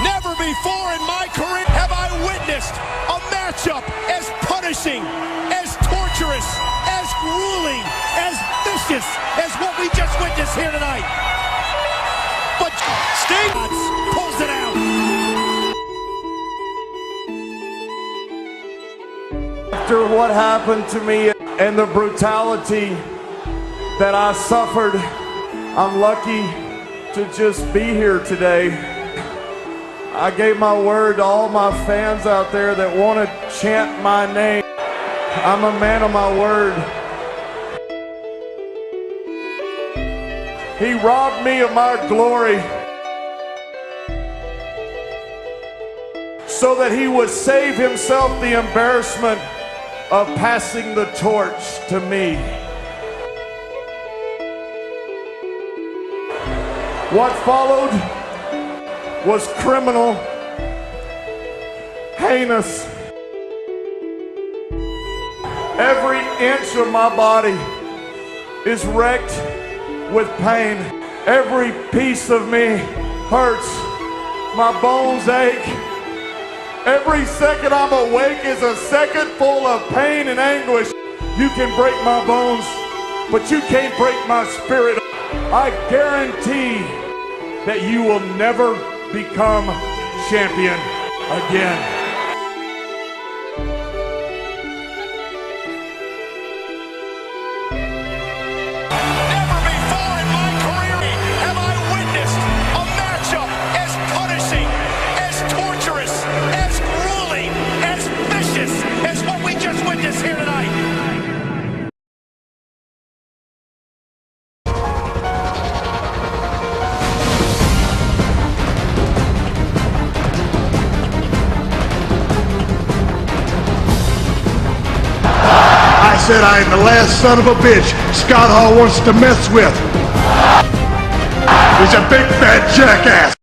Never before in my career have I witnessed a matchup as punishing, as torturous, as grueling, as vicious as what we just witnessed here tonight. But Sting pulls it out. After what happened to me and the brutality that I suffered, I'm lucky to just be here today. I gave my word to all my fans out there that want to chant my name. I'm a man of my word. He robbed me of my glory so that he would save himself the embarrassment of passing the torch to me. What followed was criminal, heinous. Every inch of my body is wrecked with pain. Every piece of me hurts. My bones ache. Every second I'm awake is a second full of pain and anguish. You can break my bones, but you can't break my spirit. I guarantee that you will never become champion again. Said I am the last son of a bitch Scott Hall wants to mess with. He's a big fat jackass.